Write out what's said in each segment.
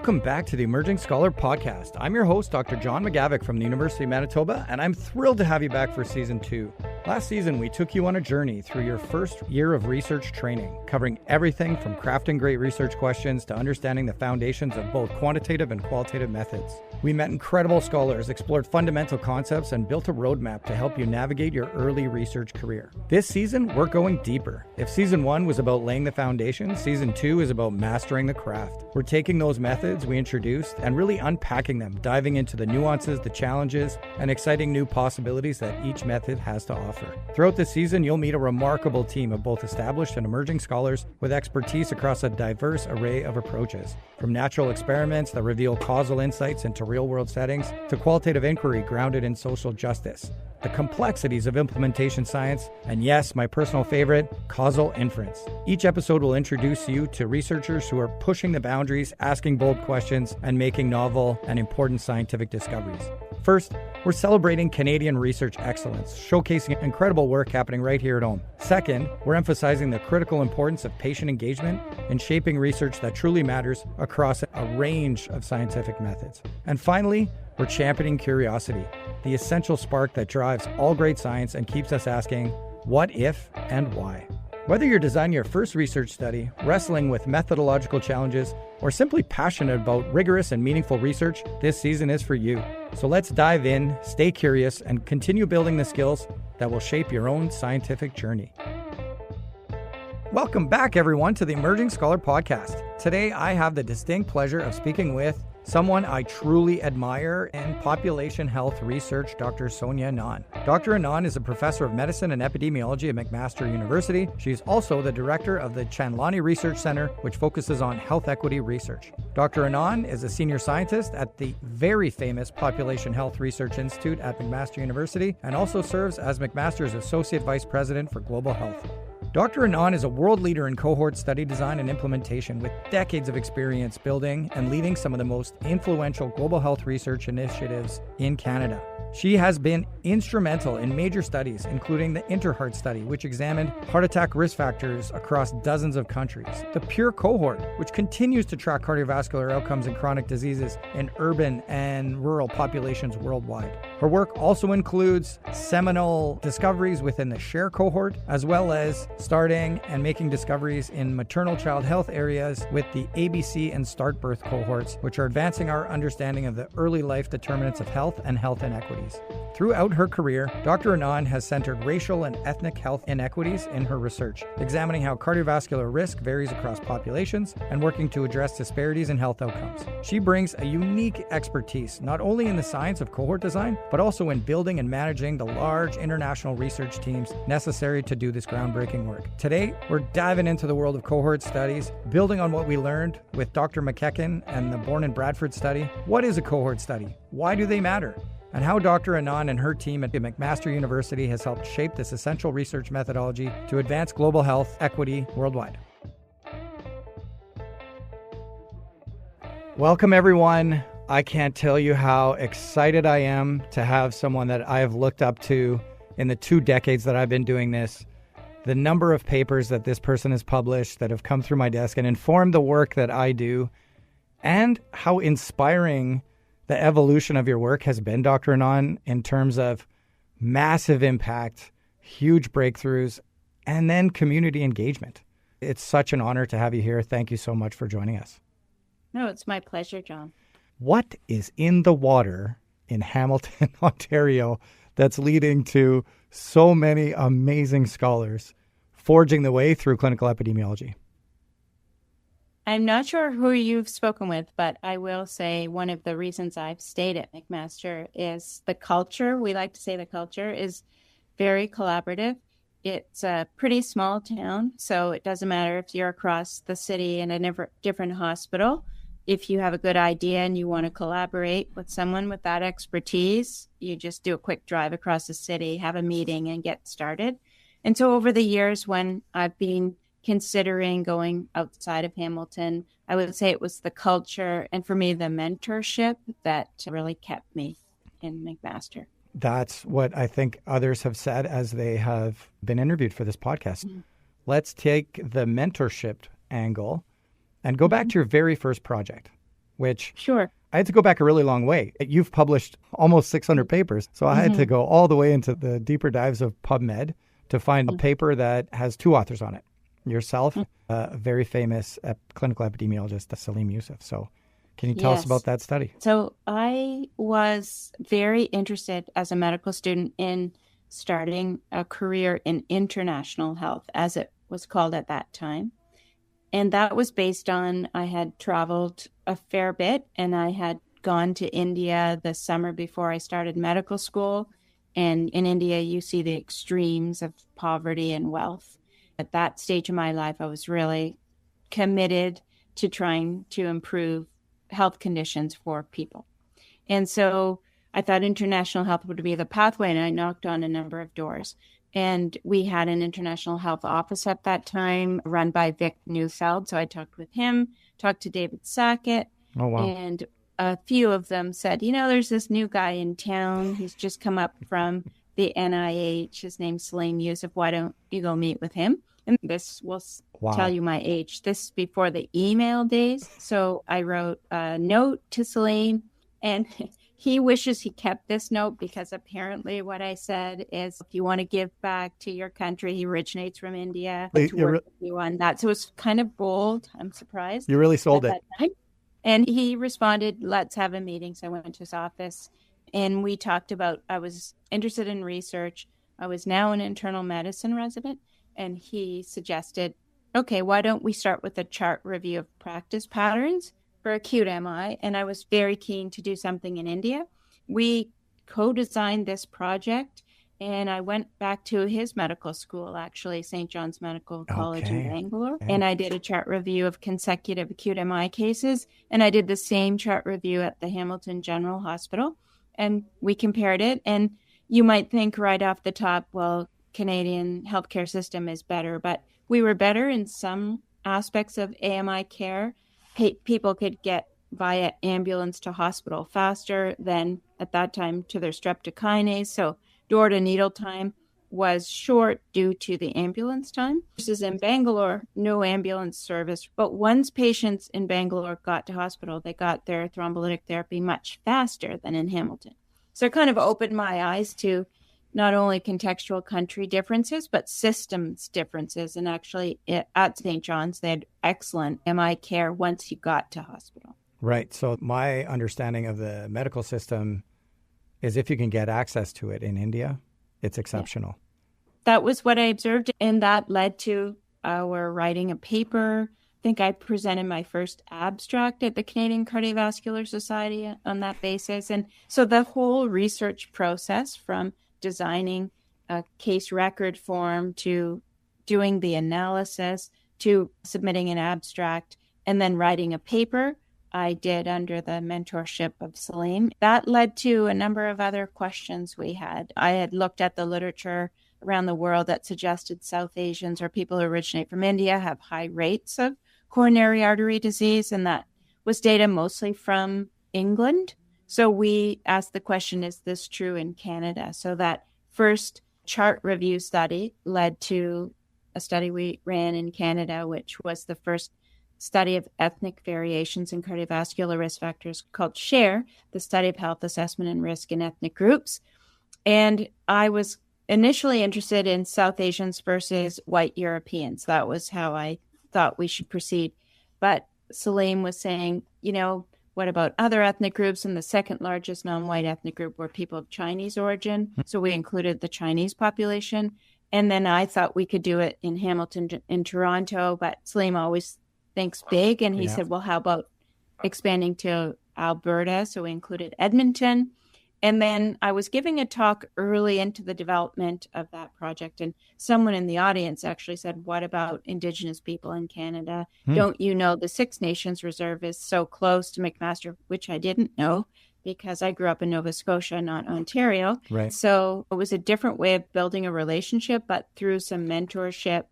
Welcome back to the Emerging Scholar Podcast. I'm your host, Dr. John McGavick from the University of Manitoba, and I'm thrilled to have you back for Season 2. Last season, we took you on a journey through your first year of research training, covering everything from crafting great research questions to understanding the foundations of both quantitative and qualitative methods. We met incredible scholars, explored fundamental concepts, and built a roadmap to help you navigate your early research career. This season, we're going deeper. If Season 1 was about laying the foundation, Season 2 is about mastering the craft. We're taking those methods we introduced and really unpacking them, diving into the nuances, the challenges, and exciting new possibilities that each method has to offer. Throughout the season, you'll meet a remarkable team of both established and emerging scholars with expertise across a diverse array of approaches. From natural experiments that reveal causal insights into real-world settings to qualitative inquiry grounded in social justice, the complexities of implementation science, and yes, my personal favorite, causal inference. Each episode will introduce you to researchers who are pushing the boundaries, asking bold questions, and making novel and important scientific discoveries. First, we're celebrating Canadian research excellence, showcasing incredible work happening right here at home. Second, we're emphasizing the critical importance of patient engagement in shaping research that truly matters across a range of scientific methods. And finally, we're championing curiosity, the essential spark that drives all great science and keeps us asking, what if and why? Whether you're designing your first research study, wrestling with methodological challenges, or simply passionate about rigorous and meaningful research, this season is for you. So let's dive in, stay curious, and continue building the skills that will shape your own scientific journey. Welcome back, everyone, to the Emerging Scholar Podcast. Today, I have the distinct pleasure of speaking with someone I truly admire in population health research, Dr. Sonia Anand. Dr. Anand is a professor of medicine and epidemiology at McMaster University. She's also the director of the Chanchlani Research Centre, which focuses on health equity research. Dr. Anand is a senior scientist at the very famous Population Health Research Institute at McMaster University and also serves as McMaster's Associate Vice President for Global Health. Dr. Anand is a world leader in cohort study design and implementation with decades of experience building and leading some of the most influential global health research initiatives in Canada. She has been instrumental in major studies, including the InterHeart study, which examined heart attack risk factors across dozens of countries, the PURE Cohort, which continues to track cardiovascular outcomes and chronic diseases in urban and rural populations worldwide. Her work also includes seminal discoveries within the SHARE cohort, as well as starting and making discoveries in maternal child health areas with the ABC and Start Birth cohorts, which are advancing our understanding of the early life determinants of health and health inequities. Throughout her career, Dr. Anand has centered racial and ethnic health inequities in her research, examining how cardiovascular risk varies across populations and working to address disparities in health outcomes. She brings a unique expertise, not only in the science of cohort design, but also in building and managing the large international research teams necessary to do this groundbreaking work. Today, we're diving into the world of cohort studies, building on what we learned with Dr. McKecken and the Bourne and Bradford study. What is a cohort study? Why do they matter? And how Dr. Anand and her team at McMaster University has helped shape this essential research methodology to advance global health equity worldwide. Welcome, everyone. I can't tell you how excited I am to have someone that I have looked up to in the 2 decades that I've been doing this. The number of papers that this person has published that have come through my desk and informed the work that I do, and how inspiring the evolution of your work has been, Dr. Anand, in terms of massive impact, huge breakthroughs, and then community engagement. It's such an honor to have you here. Thank you so much for joining us. No, it's my pleasure, John. What is in the water in Hamilton, Ontario, that's leading to so many amazing scholars forging the way through clinical epidemiology? I'm not sure who you've spoken with, but I will say one of the reasons I've stayed at McMaster is the culture. We like to say the culture is very collaborative. It's a pretty small town, so it doesn't matter if you're across the city in a different hospital. If you have a good idea and you want to collaborate with someone with that expertise, you just do a quick drive across the city, have a meeting, and get started. And so over the years when I've been considering going outside of Hamilton, I would say it was the culture and for me, the mentorship that really kept me in McMaster. That's what I think others have said as they have been interviewed for this podcast. Mm-hmm. Let's take the mentorship angle and go back to your very first project. which Sure. I had to go back a really long way. You've published almost 600 papers. So I had to go all the way into the deeper dives of PubMed to find a paper that has two authors on it. Yourself, a very famous clinical epidemiologist, Salim Youssef. So can you tell us about that study? So I was very interested as a medical student in starting a career in international health, as it was called at that time. And that was based on, I had traveled a fair bit, and I had gone to India the summer before I started medical school. And in India, you see the extremes of poverty and wealth. At that stage of my life, I was really committed to trying to improve health conditions for people. And so I thought international health would be the pathway, and I knocked on a number of doors. And we had an international health office at that time run by Vic Neufeld. So I talked with him, talked to David Sackett. Oh, wow. And a few of them said, there's this new guy in town. He's just come up from the NIH. His name's Salim Youssef. Why don't you go meet with him? And this will tell you my age. This is before the email days. So I wrote a note to Salim, and he wishes he kept this note, because apparently what I said is, if you want to give back to your country, he originates from India. To work with you on that. So it was kind of bold. I'm surprised. You really sold it. And he responded, let's have a meeting. So I went to his office, and we talked about, I was interested in research. I was now an internal medicine resident. And he suggested, okay, why don't we start with a chart review of practice patterns for acute MI? And I was very keen to do something in India. We co-designed this project, and I went back to his medical school, actually, St. John's Medical College in Bangalore. Okay. And I did a chart review of consecutive acute MI cases. And I did the same chart review at the Hamilton General Hospital. And we compared it. And you might think right off the top, well, Canadian healthcare system is better, but we were better in some aspects of AMI care. People could get via ambulance to hospital faster than at that time to their streptokinase. So door to needle time was short due to the ambulance time. Versus in Bangalore, no ambulance service. But once patients in Bangalore got to hospital, they got their thrombolytic therapy much faster than in Hamilton. So it kind of opened my eyes to not only contextual country differences, but systems differences. And actually at St. John's, they had excellent MI care once you got to hospital. Right. So my understanding of the medical system is if you can get access to it in India, it's exceptional. Yeah. That was what I observed. And that led to our writing a paper. I think I presented my first abstract at the Canadian Cardiovascular Society on that basis. And so the whole research process, from designing a case record form to doing the analysis to submitting an abstract and then writing a paper, I did under the mentorship of Salim. That led to a number of other questions we had. I had looked at the literature around the world that suggested South Asians or people who originate from India have high rates of coronary artery disease, and that was data mostly from England. So we asked the question, is this true in Canada? So that first chart review study led to a study we ran in Canada, which was the first study of ethnic variations in cardiovascular risk factors called SHARE, the study of health assessment and risk in ethnic groups. And I was initially interested in South Asians versus white Europeans. That was how I thought we should proceed. But Salim was saying, what about other ethnic groups? And the second largest non-white ethnic group were people of Chinese origin. So we included the Chinese population. And then I thought we could do it in Hamilton, in Toronto, but Salim always thinks big. And he said, well, how about expanding to Alberta? So we included Edmonton. And then I was giving a talk early into the development of that project. And someone in the audience actually said, what about Indigenous people in Canada? Don't you know the Six Nations Reserve is so close to McMaster, which I didn't know because I grew up in Nova Scotia, not Ontario. Right. So it was a different way of building a relationship, but through some mentorship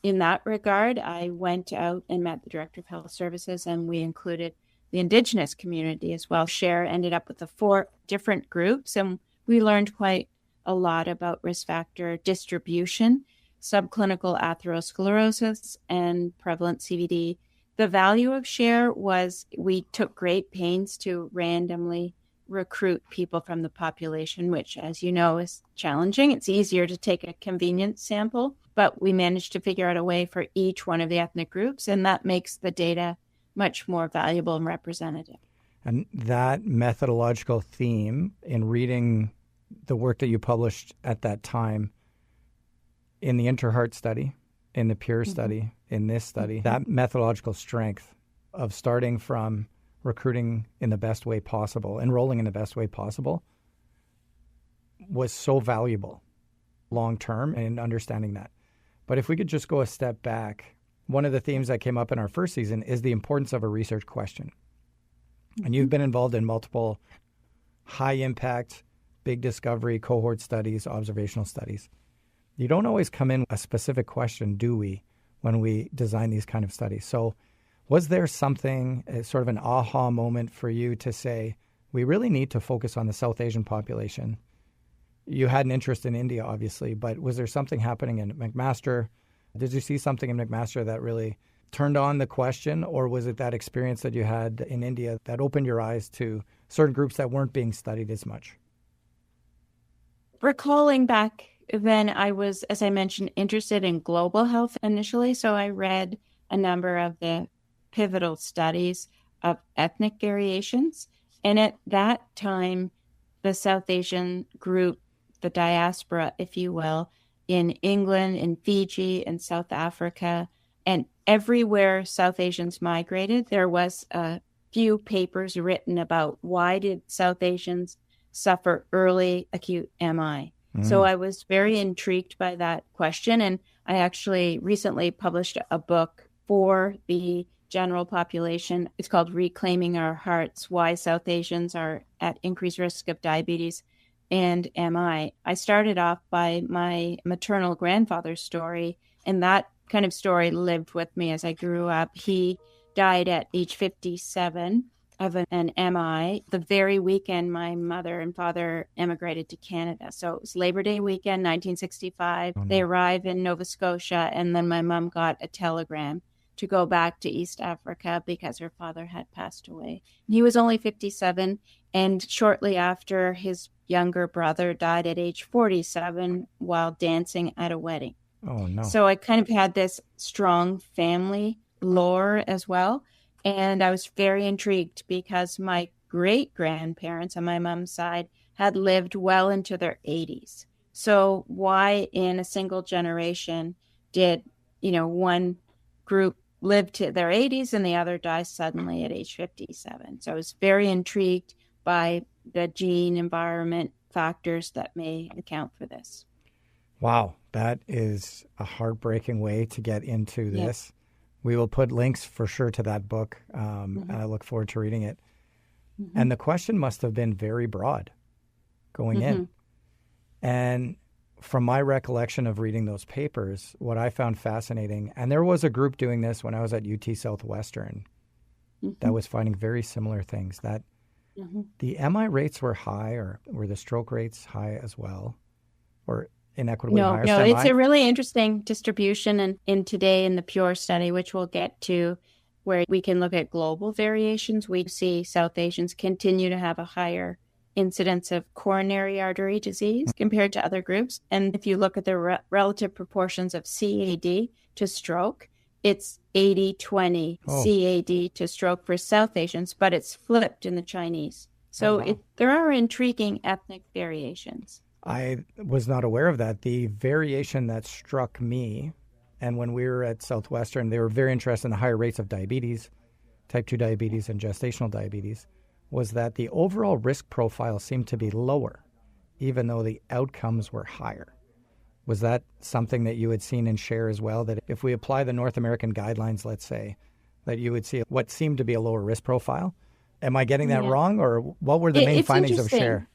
in that regard, I went out and met the Director of Health Services, and we included the Indigenous community as well. SHARE ended up with the 4 different groups, and we learned quite a lot about risk factor distribution, subclinical atherosclerosis, and prevalent CVD The value of SHARE was we took great pains to randomly recruit people from the population, which, as you know, is challenging. It's easier to take a convenient sample, but we managed to figure out a way for each one of the ethnic groups, and that makes the data much more valuable and representative. And that methodological theme in reading the work that you published at that time in the Interheart study, in the PURE study, in this study, that methodological strength of starting from recruiting in the best way possible, enrolling in the best way possible, was so valuable long term in understanding that. But if we could just go a step back, one of the themes that came up in our first season is the importance of a research question. And you've been involved in multiple high impact, big discovery, cohort studies, observational studies. You don't always come in a specific question, do we, when we design these kind of studies? So was there something, sort of an aha moment for you to say, we really need to focus on the South Asian population? You had an interest in India, obviously, but was there something happening in McMaster? Did you see something in McMaster that really turned on the question, or was it that experience that you had in India that opened your eyes to certain groups that weren't being studied as much? Recalling back then, I was, as I mentioned, interested in global health initially. So I read a number of the pivotal studies of ethnic variations. And at that time, the South Asian group, the diaspora, if you will, in England, in Fiji, in South Africa, and everywhere South Asians migrated, there was a few papers written about why did South Asians suffer early acute MI. So I was very intrigued by that question. And I actually recently published a book for the general population. It's called Reclaiming Our Hearts, Why South Asians Are at Increased Risk of Diabetes and MI. I started off by my maternal grandfather's story, and that kind of story lived with me as I grew up. He died at age 57 of an MI the very weekend my mother and father emigrated to Canada. So it was Labor Day weekend, 1965. They arrived in Nova Scotia, and then my mom got a telegram to go back to East Africa because her father had passed away. He was only 57, and shortly after, his younger brother died at age 47 while dancing at a wedding. Oh, no. So I kind of had this strong family lore as well. And I was very intrigued because my great-grandparents on my mom's side had lived well into their 80s. So why in a single generation did, one group live to their 80s and the other die suddenly at age 57? So I was very intrigued by the gene environment factors that may account for this. Wow, that is a heartbreaking way to get into this. Yeah. We will put links for sure to that book, and I look forward to reading it. And the question must have been very broad going in. And from my recollection of reading those papers, what I found fascinating, and there was a group doing this when I was at UT Southwestern that was finding very similar things, that the MI rates were high, or were the stroke rates high as well, or inequitably higher? No, it's a really interesting distribution. And in today in the PURE study, which we'll get to, where we can look at global variations, we see South Asians continue to have a higher incidence of coronary artery disease compared to other groups. And if you look at the relative proportions of CAD to stroke, it's 80-20 CAD to stroke for South Asians, but it's flipped in the Chinese. So there are intriguing ethnic variations. I was not aware of that. The variation that struck me, and when we were at Southwestern, they were very interested in the higher rates of diabetes, type 2 diabetes and gestational diabetes, was that the overall risk profile seemed to be lower, even though the outcomes were higher. Was that something that you had seen and share as well, that if we apply the North American guidelines, let's say, that you would see what seemed to be a lower risk profile? Am I getting that wrong, or what were the main findings of share?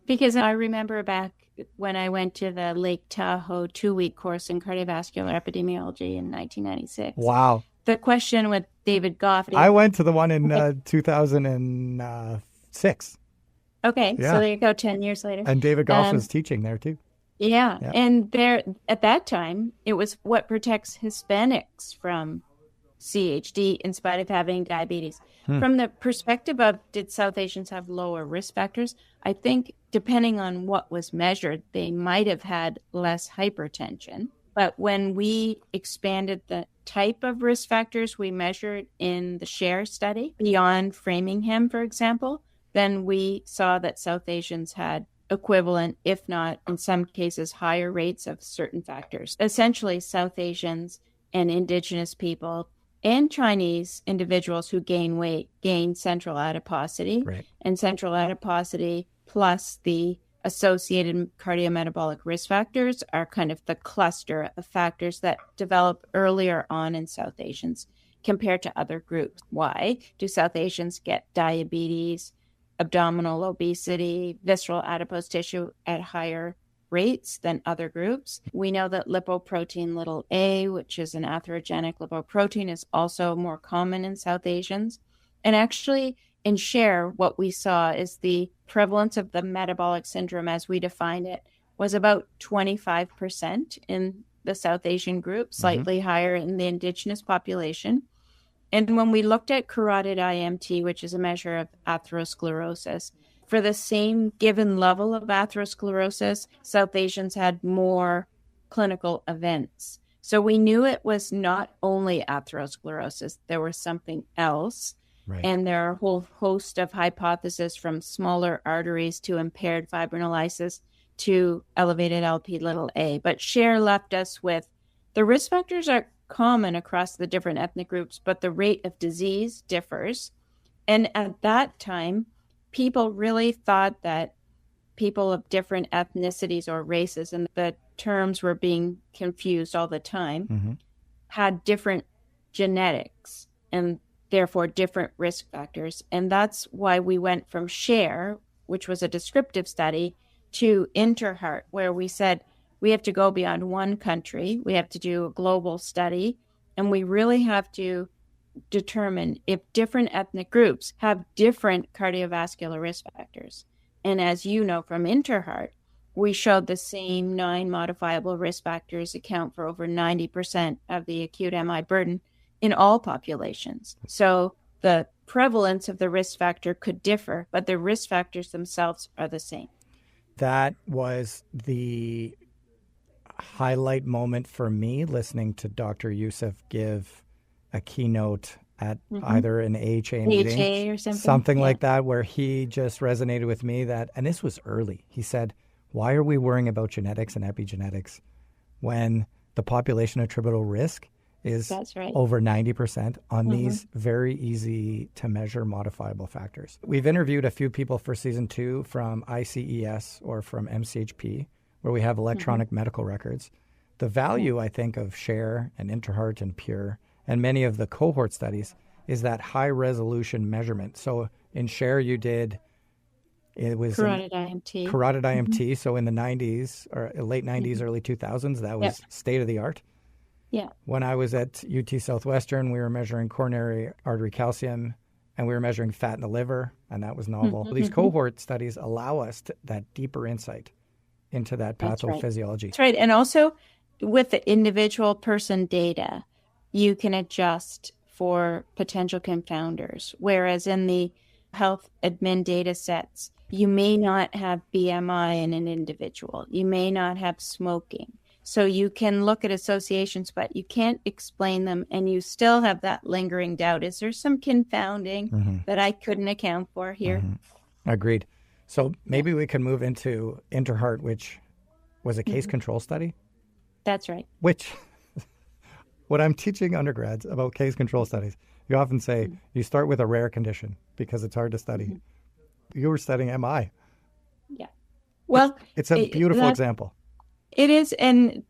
Because I remember back when I went to the Lake Tahoe 2-week course in cardiovascular epidemiology in 1996. Wow. The question with David Goff. I went to the one in 2006. Okay, so there you go, 10 years later. And David Goff was teaching there too. Yeah, and there at that time, it was what protects Hispanics from CHD in spite of having diabetes. From the perspective of did South Asians have lower risk factors, I think depending on what was measured, they might have had less hypertension. But when we expanded the type of risk factors we measured in the SHARE study beyond Framingham, for example, then we saw that South Asians had equivalent, if not in some cases, higher rates of certain factors. Essentially, South Asians and Indigenous people and Chinese individuals who gain weight gain central adiposity, Right. and central adiposity plus the associated cardiometabolic risk factors are kind of the cluster of factors that develop earlier on in South Asians compared to other groups. Why do South Asians get diabetes, abdominal obesity, visceral adipose tissue at higher rates than other groups? We know that lipoprotein a, which is an atherogenic lipoprotein, is also more common in South Asians. And actually, in SHARE, what we saw is the prevalence of the metabolic syndrome as we define it was about 25% in the South Asian group, slightly higher in the Indigenous population. And when we looked at carotid IMT, which is a measure of atherosclerosis, for the same given level of atherosclerosis, South Asians had more clinical events. So we knew it was not only atherosclerosis, there was something else. Right. And there are a whole host of hypotheses from smaller arteries to impaired fibrinolysis to elevated Lp(a). But SHARE left us with the risk factors are common across the different ethnic groups, but the rate of disease differs. And at that time, people really thought that people of different ethnicities or races, and the terms were being confused all the time, had different genetics and therefore different risk factors. And that's why we went from SHARE, which was a descriptive study, to InterHeart, where we said we have to go beyond one country, we have to do a global study, and we really have to determine if different ethnic groups have different cardiovascular risk factors. And as you know from InterHeart, we showed the same 9 modifiable risk factors account for over 90% of the acute MI burden in all populations. So the prevalence of the risk factor could differ, but the risk factors themselves are the same. That was the highlight moment for me, listening to Dr. Youssef give a keynote at either an AHA meeting or something like that, where he just resonated with me that, and this was early. He said, why are we worrying about genetics and epigenetics when the population attributable risk is over 90% on these very easy to measure modifiable factors? We've interviewed a few people for season 2 from ICES or from MCHP, where we have electronic medical records. The value, I think, of SHARE and InterHeart and PURE and many of the cohort studies is that high resolution measurement. So in SHARE, it was carotid IMT. Carotid IMT. So in the 90s or late 90s, early 2000s, that was state of the art. Yeah. When I was at UT Southwestern, we were measuring coronary artery calcium and we were measuring fat in the liver, and that was novel. These cohort studies allow us that deeper insight into that pathophysiology. That's right. And also with the individual person data, you can adjust for potential confounders. Whereas in the health admin data sets, you may not have BMI in an individual. You may not have smoking. So you can look at associations, but you can't explain them, and you still have that lingering doubt. Is there some confounding that I couldn't account for here? Agreed. So maybe we can move into InterHeart, which was a case control study. That's right. Which, when I'm teaching undergrads about case control studies, you often say you start with a rare condition because it's hard to study. You were studying MI. Yeah. Well, it's a beautiful example. It is, and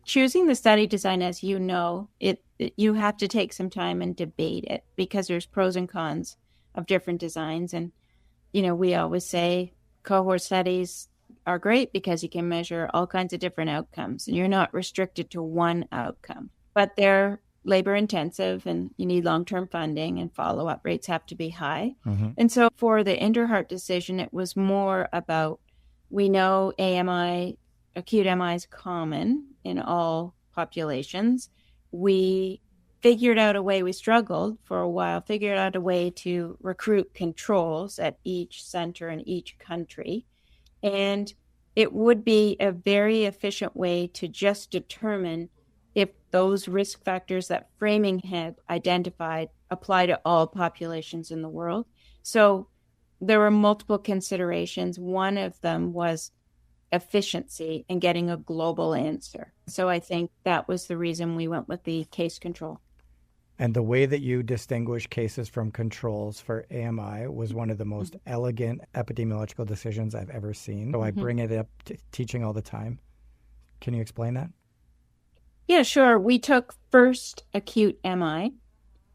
choosing the study design, as you know, you have to take some time and debate it because there's pros and cons of different designs. And, we always say cohort studies are great because you can measure all kinds of different outcomes and you're not restricted to one outcome. But they're labor intensive and you need long-term funding and follow-up rates have to be high. And so for the InterHeart decision, it was more about, we know acute MI is common in all populations. We figured out a way, we struggled for a while, figured out a way to recruit controls at each center in each country. And it would be a very efficient way to just determine if those risk factors that Framing had identified apply to all populations in the world. So there were multiple considerations. One of them was efficiency and getting a global answer. So I think that was the reason we went with the case control. And the way that you distinguish cases from controls for AMI was one of the most elegant epidemiological decisions I've ever seen. So I bring it up to teaching all the time. Can you explain that? Yeah, sure. We took first acute MI.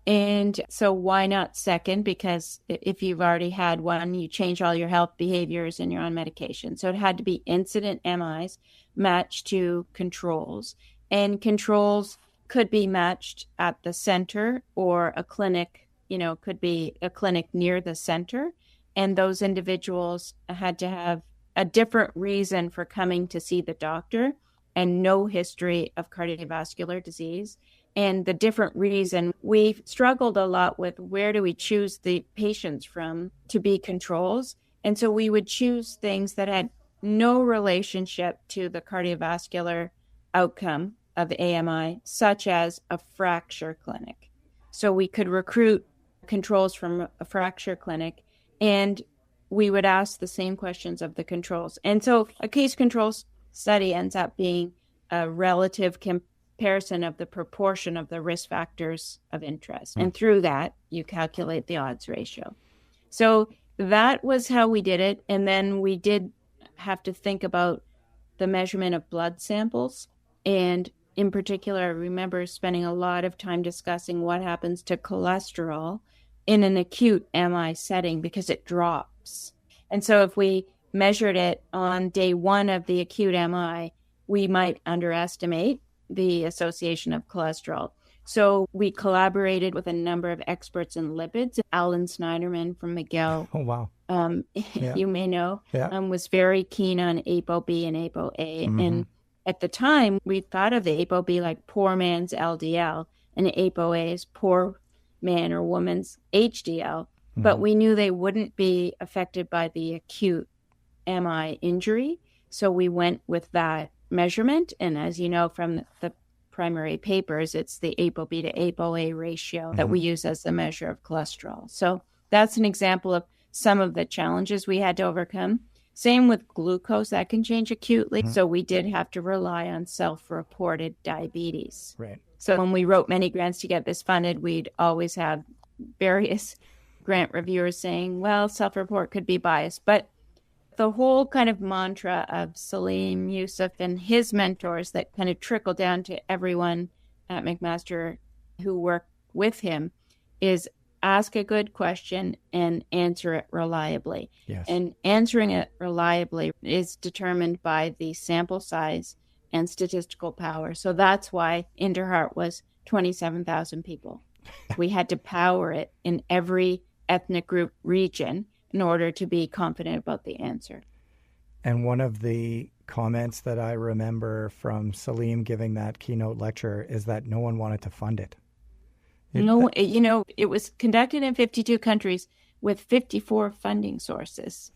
And so why not second? Because if you've already had one, you change all your health behaviors and you're on medication. So it had to be incident MIs matched to controls. And controls could be matched at the center or a clinic, could be a clinic near the center. And those individuals had to have a different reason for coming to see the doctor and no history of cardiovascular disease. And the different reason, we struggled a lot with where do we choose the patients from to be controls. And so we would choose things that had no relationship to the cardiovascular outcome of AMI, such as a fracture clinic. So we could recruit controls from a fracture clinic, and we would ask the same questions of the controls. And so a case controls study ends up being a relative comparison of the proportion of the risk factors of interest. And through that, you calculate the odds ratio. So that was how we did it. And then we did have to think about the measurement of blood samples. And in particular, I remember spending a lot of time discussing what happens to cholesterol in an acute MI setting because it drops. And so if we measured it on day one of the acute MI, we might underestimate the association of cholesterol. So we collaborated with a number of experts in lipids. Alan Snyderman from McGill, Oh, wow. you may know, Yeah. was very keen on ApoB and ApoA. And at the time, we thought of the ApoB like poor man's LDL and ApoA is poor man or woman's HDL. But we knew they wouldn't be affected by the acute MI injury. So we went with that measurement. And as you know from the primary papers, it's the ApoB to ApoA ratio that we use as the measure of cholesterol. So that's an example of some of the challenges we had to overcome. Same with glucose, that can change acutely. So we did have to rely on self-reported diabetes. Right. So when we wrote many grants to get this funded, we'd always have various grant reviewers saying, well, self-report could be biased. But the whole kind of mantra of Salim Yusuf and his mentors that kind of trickle down to everyone at McMaster who work with him is ask a good question and answer it reliably. Yes. And answering it reliably is determined by the sample size and statistical power. So that's why Interheart was 27,000 people. We had to power it in every ethnic group region in order to be confident about the answer. And one of the comments that I remember from Salim giving that keynote lecture is that no one wanted to fund it. It was conducted in 52 countries with 54 funding sources,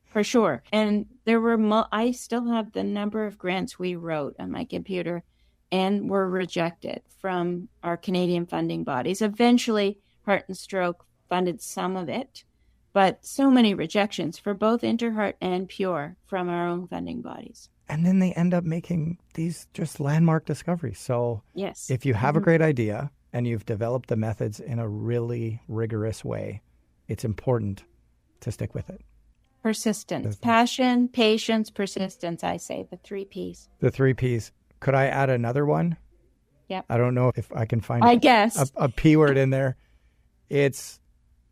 for sure. And there were, I still have the number of grants we wrote on my computer and were rejected from our Canadian funding bodies. Eventually, Heart and Stroke funded some of it, but so many rejections for both Interheart and Pure from our own funding bodies. And then they end up making these just landmark discoveries. So yes, if you have a great idea and you've developed the methods in a really rigorous way, it's important to stick with it. Persistence, passion, patience, persistence, I say, the 3 Ps. The 3 Ps. Could I add another one? Yep. I don't know if I can find a P word in there. It's,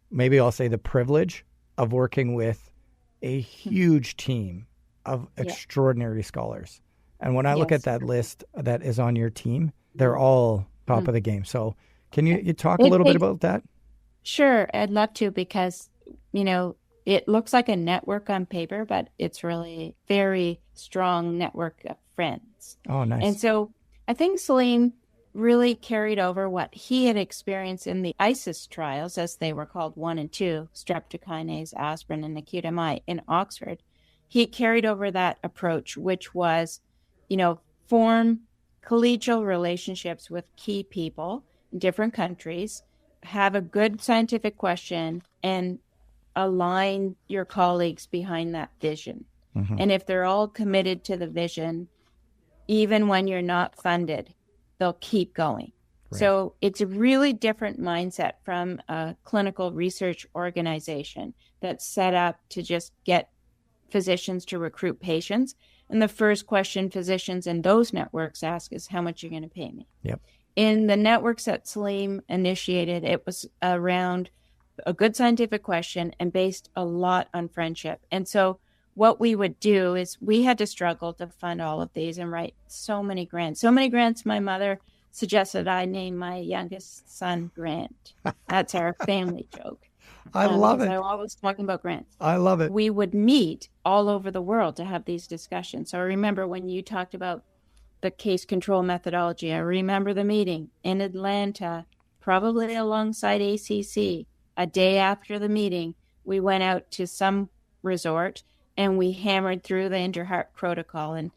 maybe I'll say, the privilege of working with a huge team of extraordinary scholars. And when I look at that list that is on your team, they're all top of the game. So can you talk a little bit about that? Sure. I'd love to, because, it looks like a network on paper, but it's really very strong network of friends. Oh, nice. And so I think Salim really carried over what he had experienced in the ISIS trials, as they were called 1 and 2, streptokinase, aspirin, and acute MI in Oxford. He carried over that approach, which was, form collegial relationships with key people in different countries, have a good scientific question, and align your colleagues behind that vision. Mm-hmm. And if they're all committed to the vision, even when you're not funded, they'll keep going. Right. So it's a really different mindset from a clinical research organization that's set up to just get physicians to recruit patients. And the first question physicians in those networks ask is, how much are you going to pay me? Yep. In the networks that Salim initiated, it was around a good scientific question and based a lot on friendship. And so what we would do is we had to struggle to fund all of these and write so many grants. So many grants, my mother suggested I name my youngest son Grant. That's our family joke. I love it. I'm always talking about grants. I love it. We would meet all over the world to have these discussions. So I remember when you talked about the case control methodology, I remember the meeting in Atlanta, probably alongside ACC. A day after the meeting, we went out to some resort and we hammered through the InterHeart protocol and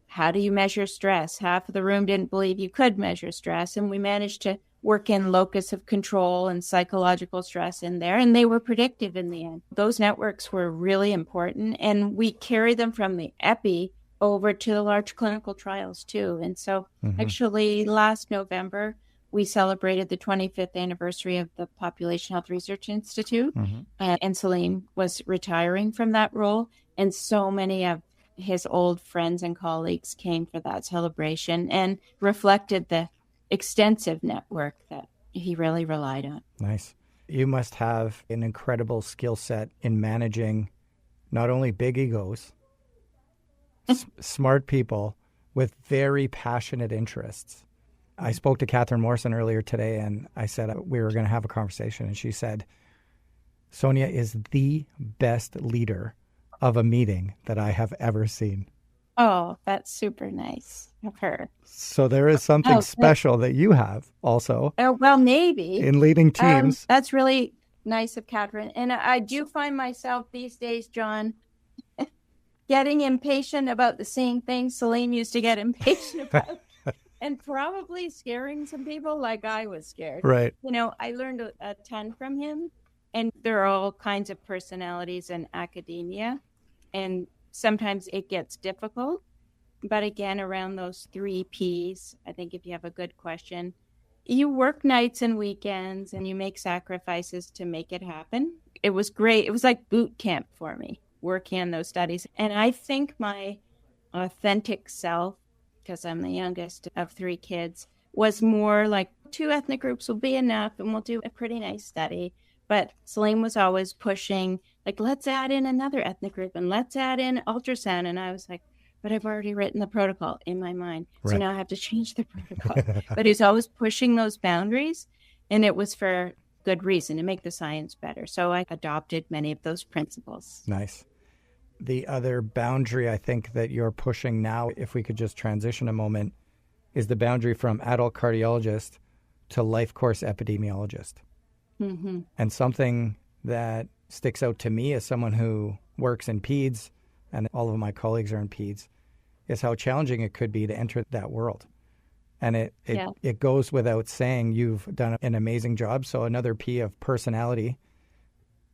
how do you measure stress? Half of the room didn't believe you could measure stress, and we managed to work in locus of control and psychological stress in there, and they were predictive in the end. Those networks were really important, and we carried them from the epi over to the large clinical trials too. And so actually last November, we celebrated the 25th anniversary of the Population Health Research Institute, and Salim was retiring from that role. And so many of his old friends and colleagues came for that celebration and reflected the extensive network that he really relied on. Nice. You must have an incredible skill set in managing not only big egos, smart people with very passionate interests. I spoke to Catherine Morrison earlier today, and I said we were going to have a conversation, and she said, Sonia is the best leader of a meeting that I have ever seen. Oh, that's super nice of her. So there is something special that you have also. Oh, well, maybe. In leading teams. That's really nice of Catherine. And I do find myself these days, John, getting impatient about the same things Salim used to get impatient about. And probably scaring some people like I was scared. Right. I learned a ton from him. And there are all kinds of personalities in academia. And sometimes it gets difficult. But again, around those 3 Ps, I think if you have a good question, you work nights and weekends and you make sacrifices to make it happen. It was great. It was like boot camp for me, working on those studies. And I think my authentic self, because I'm the youngest of 3 kids, was more like 2 ethnic groups will be enough and we'll do a pretty nice study. But Salim was always pushing, like, let's add in another ethnic group and let's add in ultrasound. And I was like, but I've already written the protocol in my mind. Right. So now I have to change the protocol. But he's always pushing those boundaries. And it was for good reason, to make the science better. So I adopted many of those principles. Nice. The other boundary I think that you're pushing now, if we could just transition a moment, is the boundary from adult cardiologist to life course epidemiologist. Mm-hmm. And something that sticks out to me as someone who works in peds, and all of my colleagues are in peds, is how challenging it could be to enter that world. And it goes without saying, you've done an amazing job. So another P of personality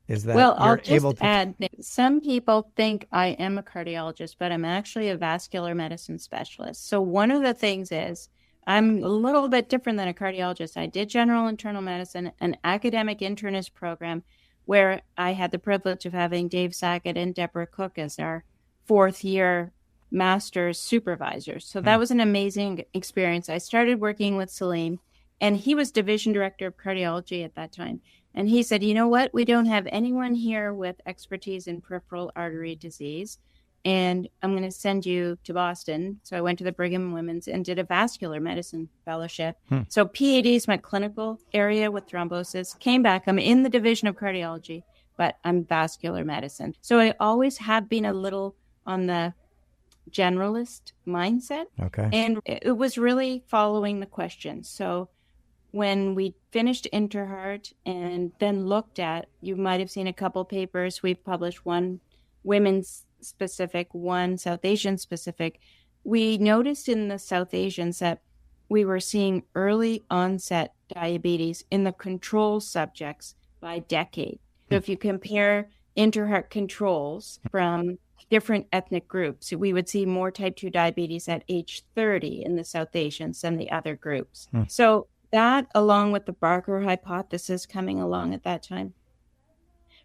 is that I'll just add that some people think I am a cardiologist, but I'm actually a vascular medicine specialist. So one of the things is I'm a little bit different than a cardiologist. I did general internal medicine, an academic internist program where I had the privilege of having Dave Sackett and Deborah Cook as our 4th year master's supervisors. So that was an amazing experience. I started working with Salim, and he was division director of cardiology at that time. And he said, you know what? We don't have anyone here with expertise in peripheral artery disease, and I'm going to send you to Boston. So I went to the Brigham and Women's and did a vascular medicine fellowship. So PAD is my clinical area with thrombosis. Came back. I'm in the division of cardiology, but I'm vascular medicine. So I always have been a little on the generalist mindset. Okay. And it was really following the questions. So when we finished Interheart and then looked at, you might have seen a couple papers. We've published one women's specific, one South Asian specific. We noticed in the South Asians that we were seeing early onset diabetes in the control subjects by decade. So if you compare Interheart controls from different ethnic groups, we would see more type 2 diabetes at age 30 in the South Asians than the other groups. So that, along with the Barker hypothesis coming along at that time,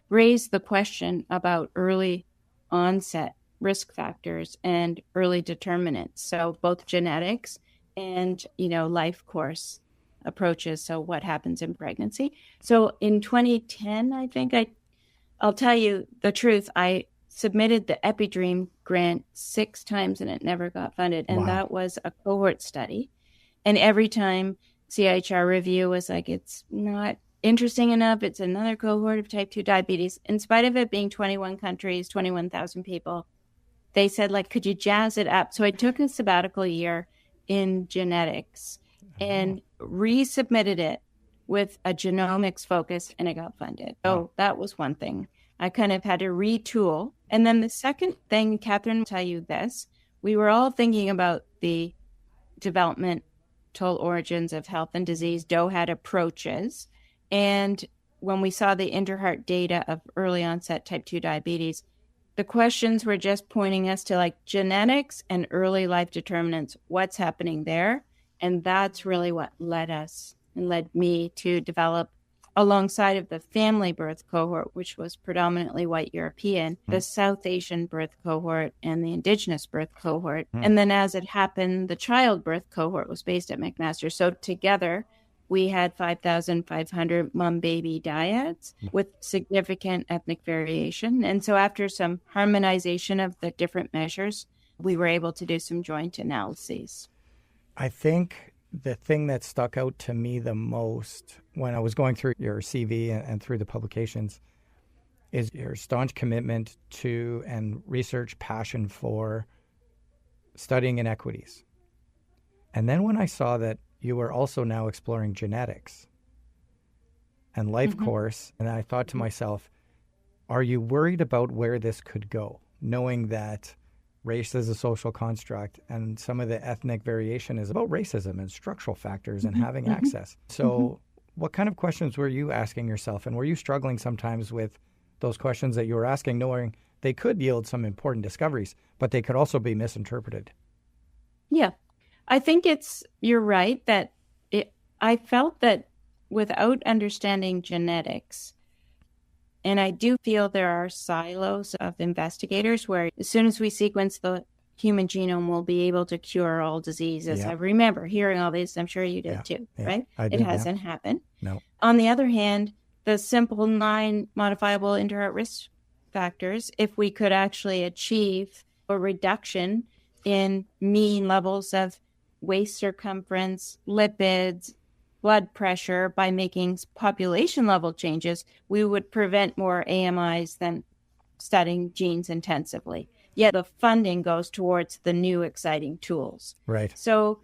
raised the question about early onset risk factors and early determinants. So both genetics and, life course approaches. So what happens in pregnancy? So in 2010, I think I'll tell you the truth. I submitted the EpiDream grant 6 times and it never got funded. And that was a cohort study. And every time CIHR review was like, it's not interesting enough. It's another cohort of type 2 diabetes. In spite of it being 21 countries, 21,000 people, they said, could you jazz it up? So I took a sabbatical year in genetics and resubmitted it with a genomics focus, and it got funded. So that was one thing. I kind of had to retool. And then the second thing, Catherine will tell you this, we were all thinking about the developmental origins of health and disease. Doe had approaches. And when we saw the Interheart data of early onset type 2 diabetes, the questions were just pointing us to genetics and early life determinants, what's happening there. And that's really what led me to develop, alongside of the family birth cohort, which was predominantly white European, the South Asian birth cohort and the Indigenous birth cohort. And then as it happened, the child birth cohort was based at McMaster. So together, we had 5,500 mom-baby dyads with significant ethnic variation. And so after some harmonization of the different measures, we were able to do some joint analyses. I think the thing that stuck out to me the most when I was going through your CV and through the publications is your staunch commitment to and research passion for studying inequities. And then when I saw that you were also now exploring genetics and life course, and I thought to myself, are you worried about where this could go, knowing that race is a social construct and some of the ethnic variation is about racism and structural factors and having access? So what kind of questions were you asking yourself? And were you struggling sometimes with those questions that you were asking, knowing they could yield some important discoveries, but they could also be misinterpreted? Yeah. I think you're right that I felt that without understanding genetics, and I do feel there are silos of investigators where as soon as we sequence the human genome, we'll be able to cure all diseases. Yeah. I remember hearing all this. I'm sure you did too, right? I did, it hasn't happened. No. On the other hand, the simple 9 modifiable Interheart risk factors, if we could actually achieve a reduction in mean levels of waist circumference, lipids, blood pressure by making population level changes, we would prevent more AMIs than studying genes intensively. Yet the funding goes towards the new exciting tools. Right. So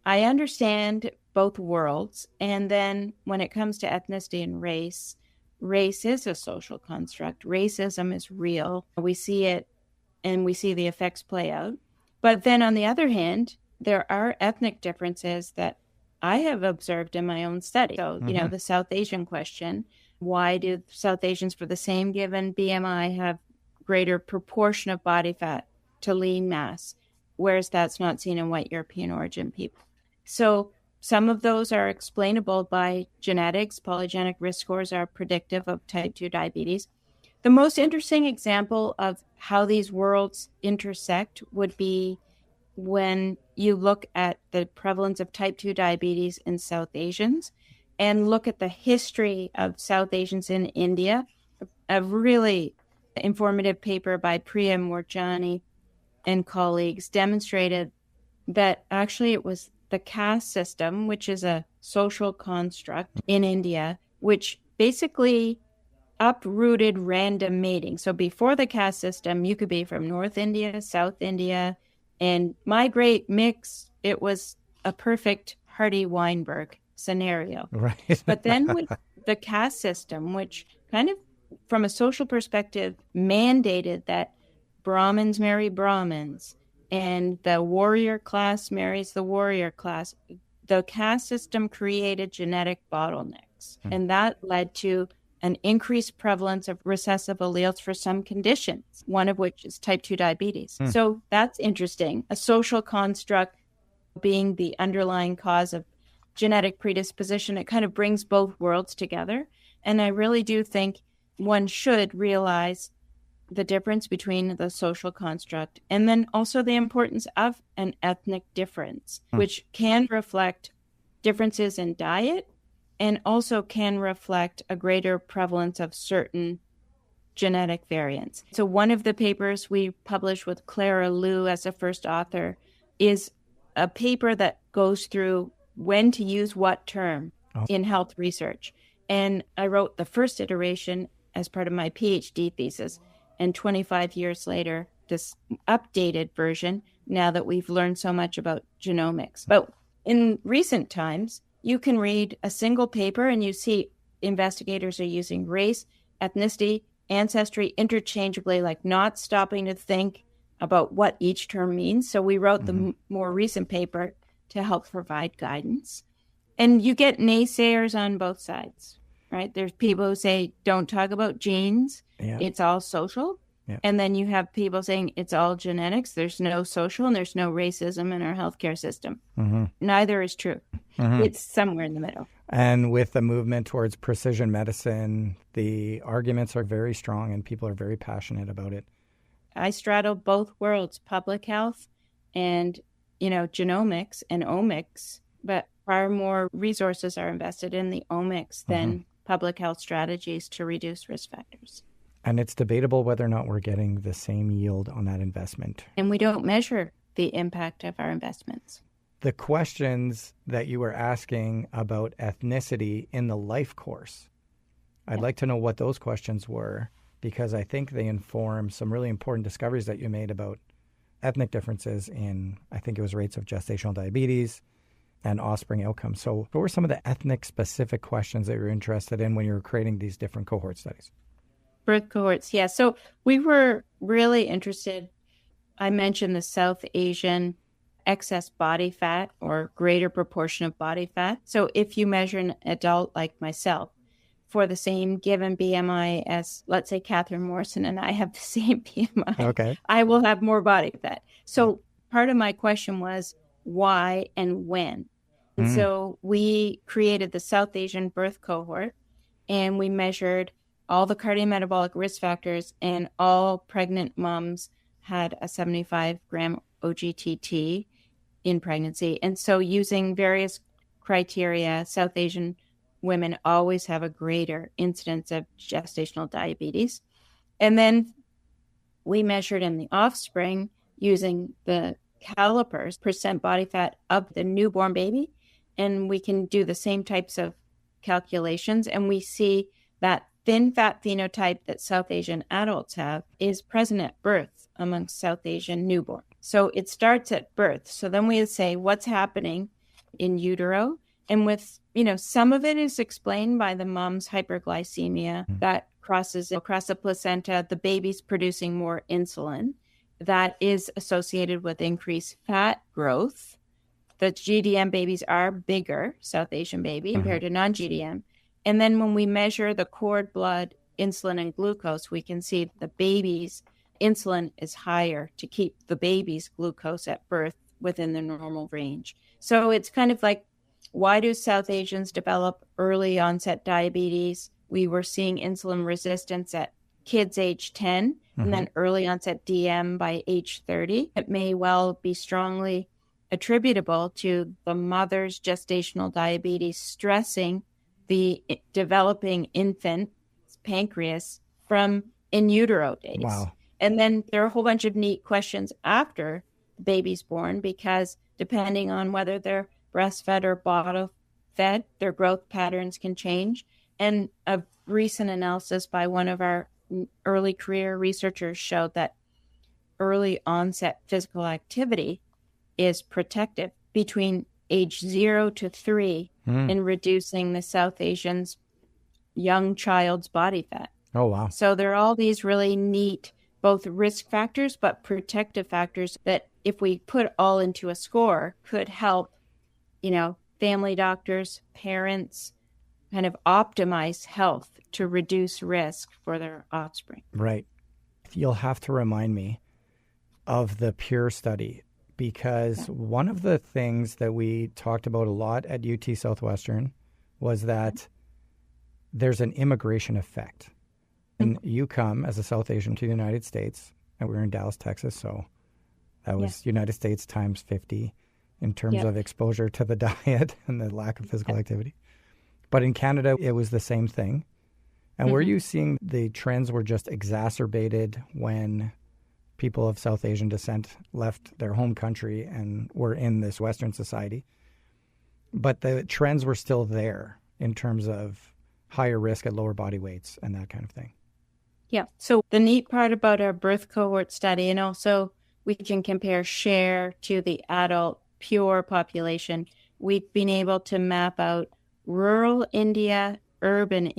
I understand both worlds. And then when it comes to ethnicity and race is a social construct. Racism is real. We see it and we see the effects play out. But then on the other hand, there are ethnic differences that I have observed in my own study. So, the South Asian question, why do South Asians for the same given BMI have greater proportion of body fat to lean mass, whereas that's not seen in white European origin people? So some of those are explainable by genetics. Polygenic risk scores are predictive of type 2 diabetes. The most interesting example of how these worlds intersect would be when you look at the prevalence of type 2 diabetes in South Asians and look at the history of South Asians in India. A really informative paper by Priya Moorjani and colleagues demonstrated that actually it was the caste system, which is a social construct in India, which basically uprooted random mating. So before the caste system, you could be from North India, South India, And my great mix, it was a perfect Hardy-Weinberg scenario. Right. But then with the caste system, which kind of from a social perspective mandated that Brahmins marry Brahmins and the warrior class marries the warrior class, the caste system created genetic bottlenecks. And that led to an increased prevalence of recessive alleles for some conditions, one of which is type 2 diabetes. So that's interesting. A social construct being the underlying cause of genetic predisposition, it kind of brings both worlds together. And I really do think one should realize the difference between the social construct and then also the importance of an ethnic difference, which can reflect differences in diet and also can reflect a greater prevalence of certain genetic variants. So one of the papers we published with Clara Liu as a first author is a paper that goes through when to use what term in health research. And I wrote the first iteration as part of my PhD thesis. And 25 years later, this updated version, now that we've learned so much about genomics. But in recent times, you can read a single paper and you see investigators are using race, ethnicity, ancestry interchangeably, like not stopping to think about what each term means. So we wrote the more recent paper to help provide guidance. And you get naysayers on both sides, right? There's people who say, don't talk about genes. Yeah. It's all social. Yeah. And then you have people saying it's all genetics. There's no social and there's no racism in our healthcare system. Neither is true. It's somewhere in the middle. And with the movement towards precision medicine, the arguments are very strong and people are very passionate about it. I straddle both worlds, public health and, genomics and omics, but far more resources are invested in the omics than public health strategies to reduce risk factors. And it's debatable whether or not we're getting the same yield on that investment. And we don't measure the impact of our investments. The questions that you were asking about ethnicity in the life course, I'd like to know what those questions were, because I think they inform some really important discoveries that you made about ethnic differences in, I think it was rates of gestational diabetes and offspring outcomes. So what were some of the ethnic specific questions that you were interested in when you were creating these different cohort studies? Birth cohorts, yeah. So we were really interested. I mentioned the South Asian excess body fat or greater proportion of body fat. So if you measure an adult like myself for the same given BMI as, let's say, Catherine Morrison and I have the same BMI, okay, I will have more body fat. So part of my question was why and when. And so we created the South Asian birth cohort and we measured all the cardiometabolic risk factors, and all pregnant moms had a 75-gram OGTT in pregnancy. And so using various criteria, South Asian women always have a greater incidence of gestational diabetes. And then we measured in the offspring using the calipers, percent body fat of the newborn baby. And we can do the same types of calculations. And we see that thin fat phenotype that South Asian adults have is present at birth amongst South Asian newborn. So it starts at birth. So then we would say what's happening in utero. And with, some of it is explained by the mom's hyperglycemia that crosses across the placenta, the baby's producing more insulin. That is associated with increased fat growth. The GDM babies are bigger, South Asian baby, compared to non-GDM. And then when we measure the cord blood insulin and glucose, we can see the baby's insulin is higher to keep the baby's glucose at birth within the normal range. So it's kind of like, why do South Asians develop early onset diabetes? We were seeing insulin resistance at kids age 10 and then early onset DM by age 30. It may well be strongly attributable to the mother's gestational diabetes stressing the developing infant's pancreas from in utero days. Wow. And then there are a whole bunch of neat questions after the baby's born, because depending on whether they're breastfed or bottle fed, their growth patterns can change. And a recent analysis by one of our early career researchers showed that early onset physical activity is protective between age 0 to 3 in reducing the South Asian's young child's body fat. Oh, wow. So there are all these really neat, both risk factors, but protective factors that if we put all into a score could help, family doctors, parents kind of optimize health to reduce risk for their offspring. Right. You'll have to remind me of the PURE study, because one of the things that we talked about a lot at UT Southwestern was that there's an immigration effect. And you come as a South Asian to the United States, and we were in Dallas, Texas, so that was United States times 50 in terms of exposure to the diet and the lack of physical activity. But in Canada, it was the same thing. And were you seeing the trends were just exacerbated when people of South Asian descent left their home country and were in this Western society? But the trends were still there in terms of higher risk at lower body weights and that kind of thing. Yeah. So the neat part about our birth cohort study, and also we can compare share to the adult pure population, we've been able to map out rural India, urban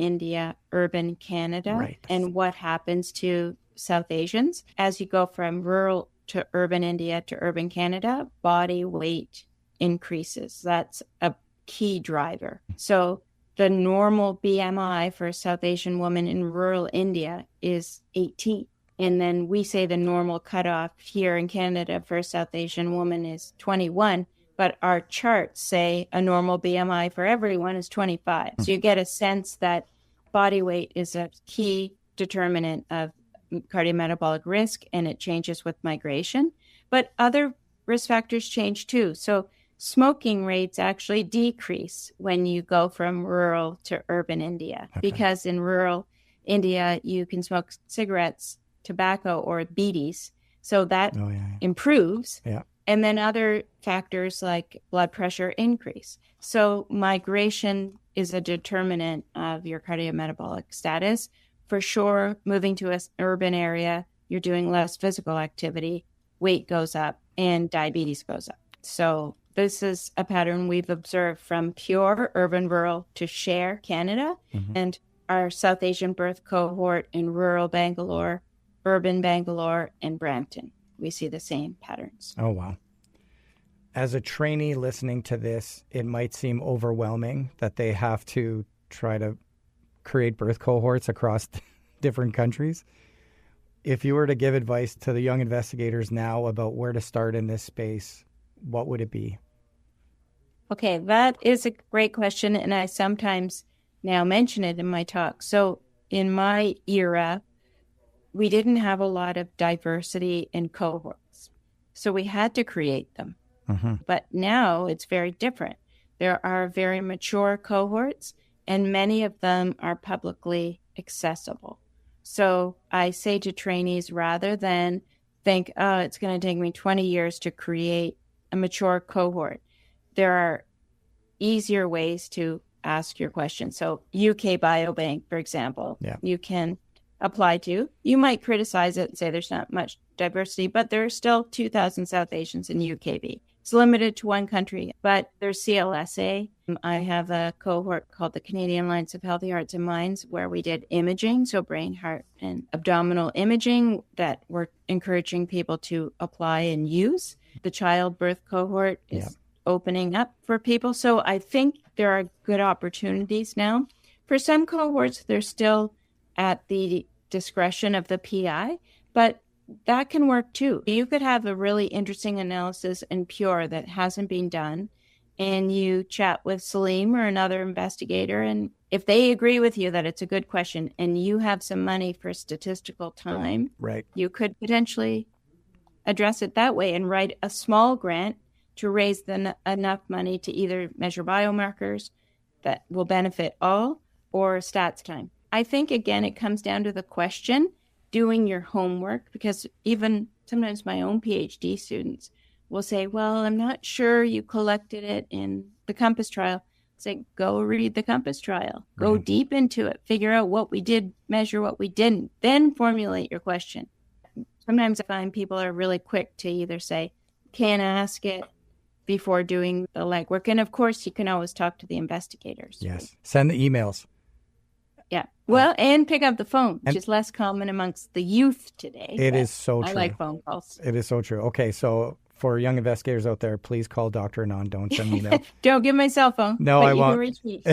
Canada, and what happens to South Asians. As you go from rural to urban India to urban Canada, body weight increases. That's a key driver. So the normal BMI for a South Asian woman in rural India is 18. And then we say the normal cutoff here in Canada for a South Asian woman is 21. But our charts say a normal BMI for everyone is 25. So you get a sense that body weight is a key determinant of cardiometabolic risk, and it changes with migration. But other risk factors change too. So smoking rates actually decrease when you go from rural to urban India, because in rural India, you can smoke cigarettes, tobacco, or beedies. So that improves. Yeah. And then other factors like blood pressure increase. So migration is a determinant of your cardiometabolic status. For sure, moving to an urban area, you're doing less physical activity, weight goes up, and diabetes goes up. So this is a pattern we've observed from pure urban-rural to share Canada, and our South Asian birth cohort in rural Bangalore, urban Bangalore, and Brampton. We see the same patterns. Oh, wow. As a trainee listening to this, it might seem overwhelming that they have to try to create birth cohorts across different countries. If you were to give advice to the young investigators now about where to start in this space, what would it be? Okay, that is a great question, and I sometimes now mention it in my talk. So in my era, we didn't have a lot of diversity in cohorts. So we had to create them. But now it's very different. There are very mature cohorts, and many of them are publicly accessible. So I say to trainees, rather than think, oh, it's going to take me 20 years to create a mature cohort, there are easier ways to ask your question. So UK Biobank, for example, you can apply to. You might criticize it and say there's not much diversity, but there are still 2,000 South Asians in UKB. It's limited to one country, but there's CLSA. I have a cohort called the Canadian Alliance of Healthy Hearts and Minds where we did imaging, so brain, heart, and abdominal imaging that we're encouraging people to apply and use. The childbirth cohort is opening up for people. So I think there are good opportunities now. For some cohorts, they're still at the discretion of the PI, but that can work too. You could have a really interesting analysis in Pure that hasn't been done, and you chat with Salim or another investigator, and if they agree with you that it's a good question and you have some money for statistical time, you could potentially address it that way and write a small grant to raise enough money to either measure biomarkers that will benefit all or stats time. I think, again, it comes down to the question, doing your homework, because even sometimes my own PhD students will say, well, I'm not sure you collected it in the COMPASS trial. Say, go read the COMPASS trial. Go deep into it. Figure out what we did, measure what we didn't, then formulate your question. Sometimes I find people are really quick to either say, can't ask it before doing the legwork. And of course, you can always talk to the investigators. Yes. Send the emails. Yeah. Well, and pick up the phone, which is less common amongst the youth today. It is so true. I like phone calls. It is so true. Okay, so for young investigators out there, please call Dr. Anand. Don't send me emails. Don't give my cell phone. No, I won't. Can reach me.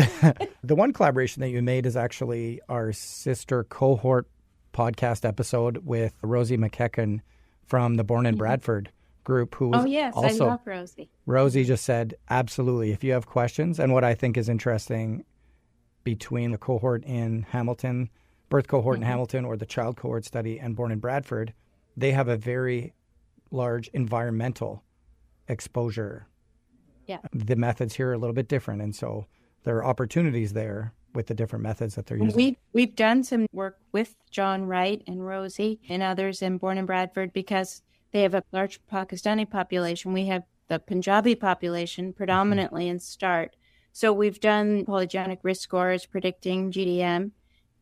The one collaboration that you made is actually our sister Cohort podcast episode with Rosie McKecken from the Born in Bradford group, who was also, I love Rosie. Rosie just said, absolutely, if you have questions. And what I think is interesting between the cohort in Hamilton, birth cohort in Hamilton, or the child cohort study and Born in Bradford, they have a very large environmental exposure. Yeah. The methods here are a little bit different. And so there are opportunities there with the different methods that they're using. We've done some work with John Wright and Rosie and others in Born in Bradford because they have a large Pakistani population. We have the Punjabi population predominantly in START. So we've done polygenic risk scores predicting GDM,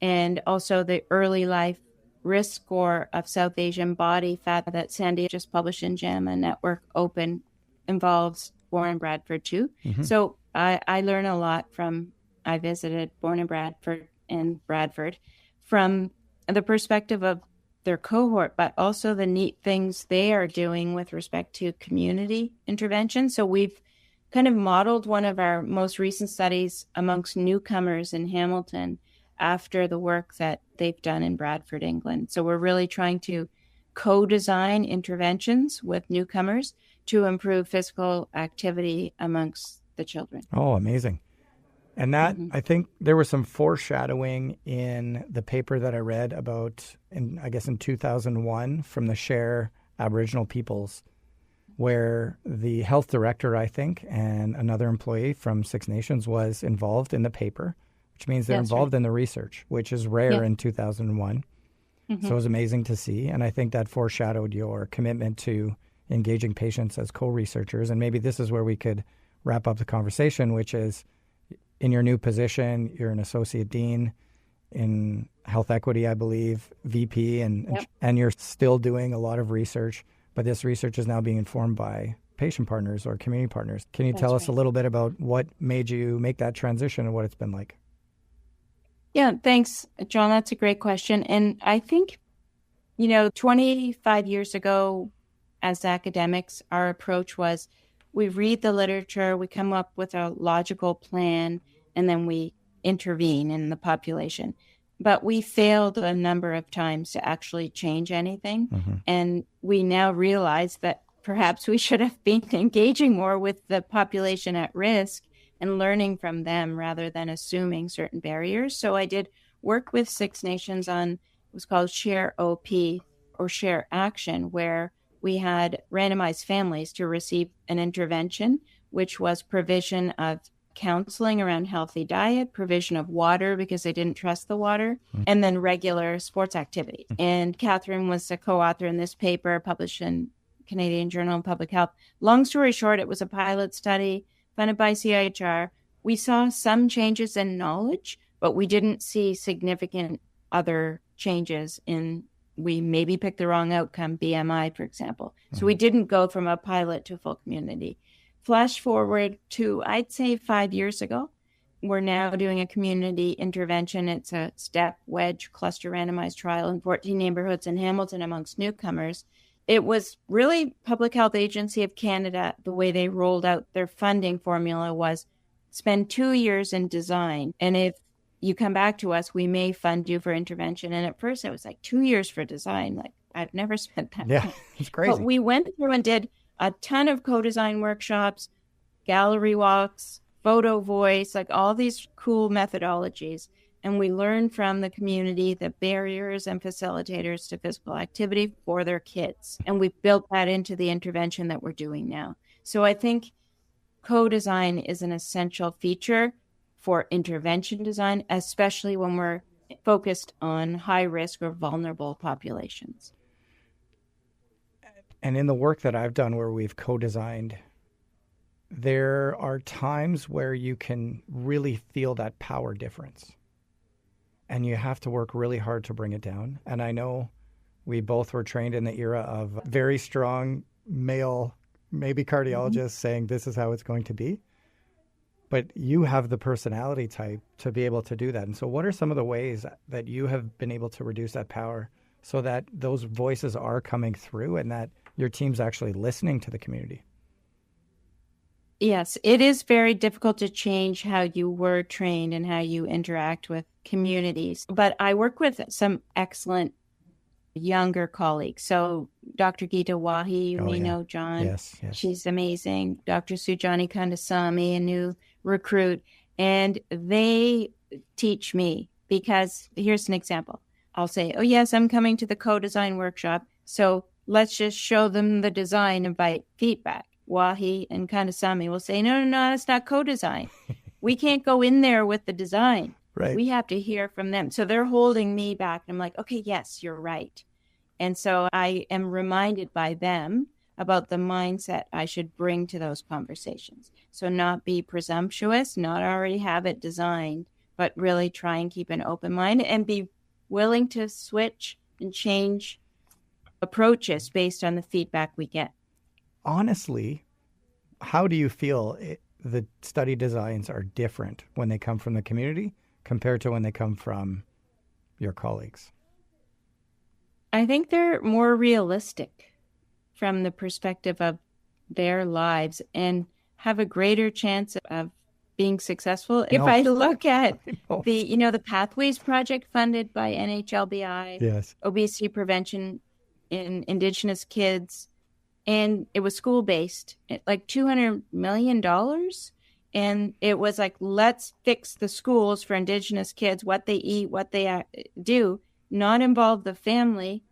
and also the early life risk score of South Asian body fat that Sandy just published in JAMA Network Open involves Born in Bradford too. So I learn a lot I visited Born in Bradford and Bradford from the perspective of their cohort, but also the neat things they are doing with respect to community intervention. So we've kind of modeled one of our most recent studies amongst newcomers in Hamilton after the work that they've done in Bradford, England. So we're really trying to co-design interventions with newcomers to improve physical activity amongst the children. Oh, amazing. And that, I think there was some foreshadowing in the paper that I read about, in 2001 from the Share Aboriginal Peoples, where the health director, I think, and another employee from Six Nations was involved in the paper, which means they're involved in the research, which is rare in 2001. So it was amazing to see. And I think that foreshadowed your commitment to engaging patients as co-researchers. And maybe this is where we could wrap up the conversation, which is in your new position, you're an associate dean in health equity, I believe, VP, and you're still doing a lot of research. But this research is now being informed by patient partners or community partners. Can you tell us a little bit about what made you make that transition and what it's been like? Yeah, thanks, John. That's a great question. And I think, 25 years ago, as academics, our approach was we read the literature, we come up with a logical plan, and then we intervene in the population. But we failed a number of times to actually change anything. And we now realize that perhaps we should have been engaging more with the population at risk and learning from them rather than assuming certain barriers. So I did work with Six Nations on what was called Share OP or Share Action, where we had randomized families to receive an intervention, which was provision of counseling around healthy diet, provision of water because they didn't trust the water, and then regular sports activity. And Catherine was a co-author in this paper published in Canadian Journal of Public Health. Long story short, it was a pilot study funded by CIHR. We saw some changes in knowledge, but we didn't see significant other changes in, we maybe picked the wrong outcome, BMI, for example. So we didn't go from a pilot to a full community. Flash forward to, I'd say 5 years ago, we're now doing a community intervention. It's a step wedge cluster randomized trial in 14 neighborhoods in Hamilton amongst newcomers. It was really Public Health Agency of Canada, the way they rolled out their funding formula was spend 2 years in design. And if you come back to us, we may fund you for intervention. And at first it was like 2 years for design. Like I've never spent that. Yeah, it's crazy. But we went through and did a ton of co-design workshops, gallery walks, photo voice, like all these cool methodologies. And we learned from the community the barriers and facilitators to physical activity for their kids. And we built that into the intervention that we're doing now. So I think co-design is an essential feature for intervention design, especially when we're focused on high risk or vulnerable populations. And in the work that I've done where we've co-designed, there are times where you can really feel that power difference. And you have to work really hard to bring it down. And I know We both were trained in the era of very strong male, maybe cardiologists saying this is how it's going to be. But you have the personality type to be able to do that. And so what are some of the ways that you have been able to reduce that power so that those voices are coming through and that your team's actually listening to the community? Yes, it is very difficult to change how you were trained and how you interact with communities. But I work with some excellent younger colleagues. So Dr. Geeta Wahi, you may know, John. Yes. She's amazing. Dr. Sujani Kandasamy, a new recruit. And they teach me because here's an example. I'll say, oh, yes, I'm coming to the co-design workshop. So let's just show them the design, invite feedback. Wahi and Kandasamy will say, no, that's not co-design. We can't go in there with the design. Right. We have to hear from them. So they're holding me back. And I'm like, okay, yes, you're right. And so I am reminded by them about the mindset I should bring to those conversations. So not be presumptuous, not already have it designed, but really try and keep an open mind and be willing to switch and change approaches based on the feedback we get. Honestly, how do you feel the study designs are different when they come from the community compared to when they come from your colleagues? I think they're more realistic from the perspective of their lives and have a greater chance of being successful. If I look at the Pathways Project funded by NHLBI, yes, obesity prevention in Indigenous kids, and it was school-based, like $200 million. And it was like, let's fix the schools for Indigenous kids, what they eat, what they do, not involve the family.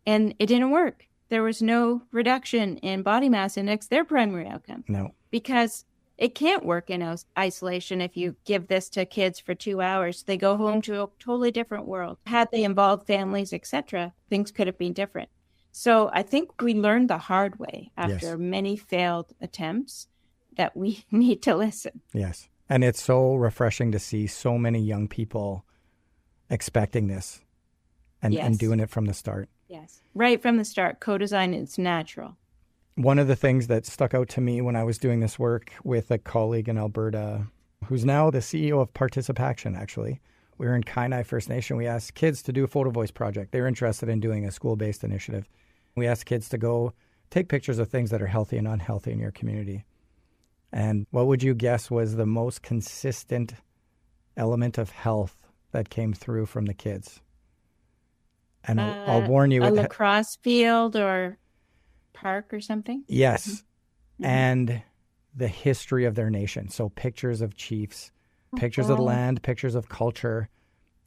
And it didn't work. There was no reduction in body mass index, their primary outcome. No. Because it can't work in isolation if you give this to kids for 2 hours. They go home to a totally different world. Had they involved families, etc., things could have been different. So I think we learned the hard way after many failed attempts that we need to listen. Yes. And it's so refreshing to see so many young people expecting this and doing it from the start. Yes. Right from the start, co-design is natural. One of the things that stuck out to me when I was doing this work with a colleague in Alberta, who's now the CEO of Participaction, actually. We were in Kainai First Nation. We asked kids to do a photo voice project. They were interested in doing a school-based initiative. We asked kids to go take pictures of things that are healthy and unhealthy in your community. And what would you guess was the most consistent element of health that came through from the kids? And I'll warn you. A lacrosse field or park or something? Yes. Mm-hmm. And the history of their nation. So pictures of chiefs, pictures of land, pictures of culture.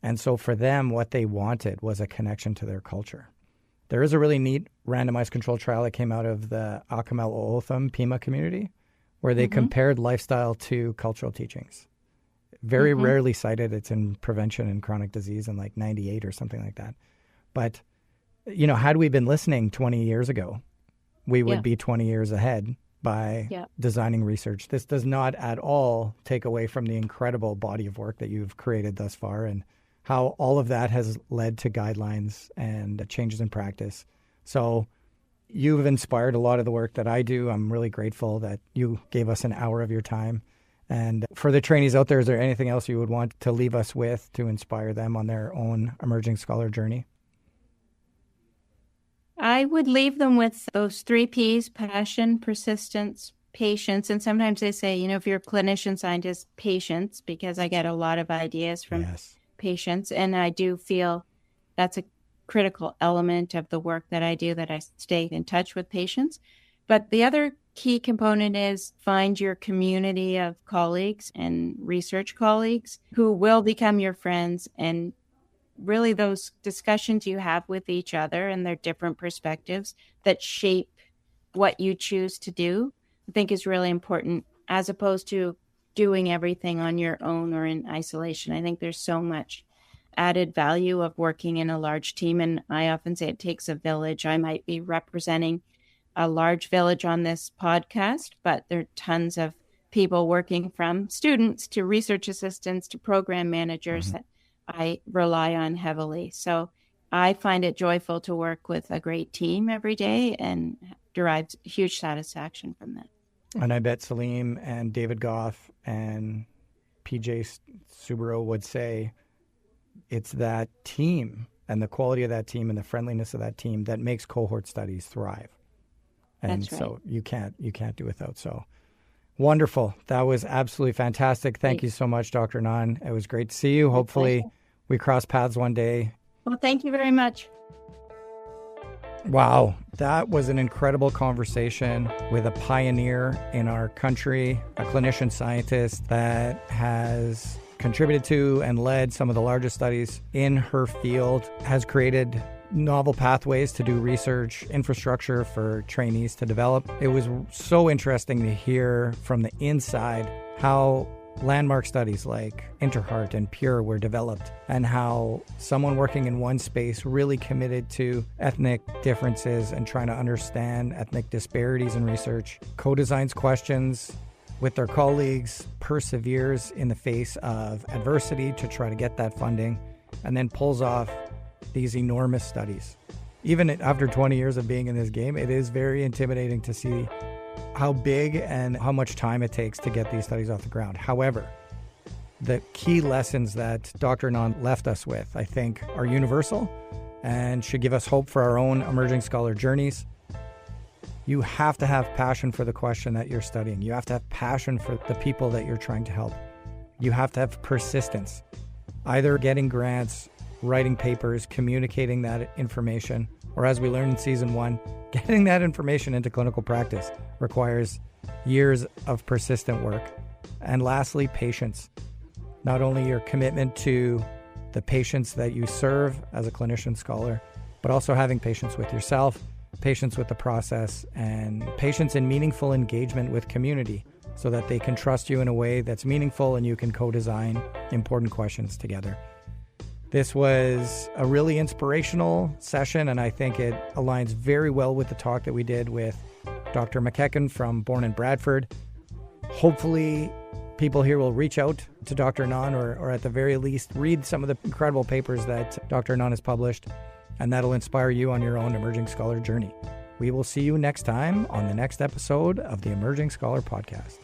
And so for them, what they wanted was a connection to their culture. There is a really neat randomized controlled trial that came out of the Akamel Ootham Pima community where they compared lifestyle to cultural teachings. Very rarely cited. It's in prevention and chronic disease in like 98 or something like that. But, had we been listening 20 years ago, we would be 20 years ahead by designing research. This does not at all take away from the incredible body of work that you've created thus far and how all of that has led to guidelines and changes in practice. So you've inspired a lot of the work that I do. I'm really grateful that you gave us an hour of your time. And for the trainees out there, is there anything else you would want to leave us with to inspire them on their own emerging scholar journey? I would leave them with those 3 Ps: passion, persistence, patience. And sometimes they say, if you're a clinician scientist, patience, because I get a lot of ideas from patients. And I do feel that's a critical element of the work that I do, that I stay in touch with patients. But the other key component is find your community of colleagues and research colleagues who will become your friends, and really those discussions you have with each other and their different perspectives that shape what you choose to do, I think is really important, as opposed to doing everything on your own or in isolation. I think there's so much added value of working in a large team. And I often say it takes a village. I might be representing a large village on this podcast, but there are tons of people working, from students to research assistants to program managers that I rely on heavily. So I find it joyful to work with a great team every day and derive huge satisfaction from that. And I bet Salim and David Goff and PJ Subaru would say it's that team and the quality of that team and the friendliness of that team that makes cohort studies thrive. And That's right. So you can't do without. So wonderful. That was absolutely fantastic. Thank you so much, Dr. Anand. It was great to see you. Hopefully we cross paths one day. Well, thank you very much. Wow, that was an incredible conversation with a pioneer in our country, a clinician scientist that has contributed to and led some of the largest studies in her field, has created novel pathways to do research, infrastructure for trainees to develop. It was so interesting to hear from the inside how landmark studies like Interheart and Pure were developed, and how someone working in one space really committed to ethnic differences and trying to understand ethnic disparities in research, co-designs questions with their colleagues, perseveres in the face of adversity to try to get that funding, and then pulls off these enormous studies. Even after 20 years of being in this game, it is very intimidating to see how big and how much time it takes to get these studies off the ground. However, the key lessons that Dr. Anand left us with, I think, are universal and should give us hope for our own emerging scholar journeys. You have to have passion for the question that you're studying. You have to have passion for the people that you're trying to help. You have to have persistence, either getting grants, writing papers, communicating that information, or as we learned in season 1, getting that information into clinical practice requires years of persistent work. And lastly, patience. Not only your commitment to the patients that you serve as a clinician scholar, but also having patience with yourself, patience with the process, and patience in meaningful engagement with community so that they can trust you in a way that's meaningful and you can co-design important questions together. This was a really inspirational session, and I think it aligns very well with the talk that we did with Dr. McKechnie from Bourne and Bradford. Hopefully, people here will reach out to Dr. Anand or at the very least read some of the incredible papers that Dr. Anand has published, and that'll inspire you on your own emerging scholar journey. We will see you next time on the next episode of the Emerging Scholar Podcast.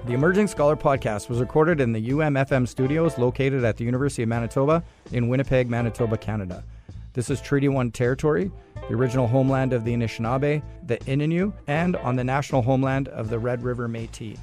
The Emerging Scholar Podcast was recorded in the UMFM studios located at the University of Manitoba in Winnipeg, Manitoba, Canada. This is Treaty 1 territory, the original homeland of the Anishinaabe, the Innu, and on the national homeland of the Red River Métis.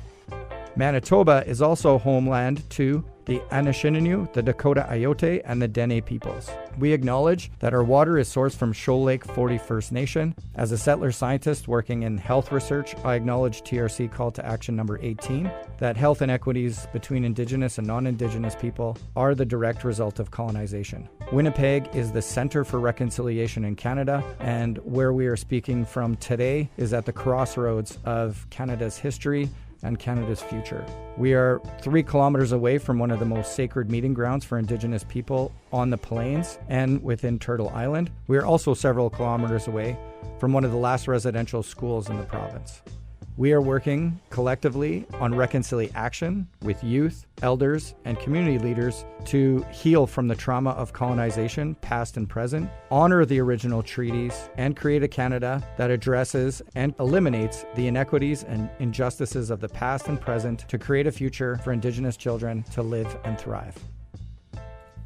Manitoba is also homeland to the Anishinaabe, the Dakota Ayote, and the Dene peoples. We acknowledge that our water is sourced from Shoal Lake 40 First Nation. As a settler scientist working in health research, I acknowledge TRC Call to Action number 18, that health inequities between Indigenous and non-Indigenous people are the direct result of colonization. Winnipeg is the center for reconciliation in Canada, and where we are speaking from today is at the crossroads of Canada's history and Canada's future. We are 3 kilometers away from one of the most sacred meeting grounds for Indigenous people on the plains and within Turtle Island. We are also several kilometers away from one of the last residential schools in the province. We are working collectively on reconciliation with youth, elders, and community leaders to heal from the trauma of colonization, past and present, honor the original treaties, and create a Canada that addresses and eliminates the inequities and injustices of the past and present to create a future for Indigenous children to live and thrive.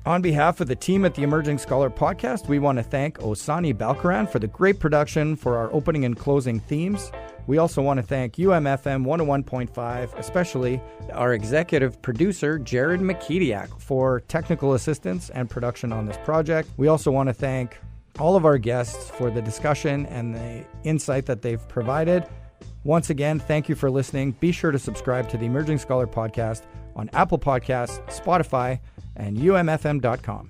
On behalf of the team at the Emerging Scholar Podcast, we want to thank Osani Balkaran for the great production for our opening and closing themes. We also want to thank UMFM 101.5, especially our executive producer, Jared McKediak, for technical assistance and production on this project. We also want to thank all of our guests for the discussion and the insight that they've provided. Once again, thank you for listening. Be sure to subscribe to the Emerging Scholar Podcast on Apple Podcasts, Spotify, and umfm.com.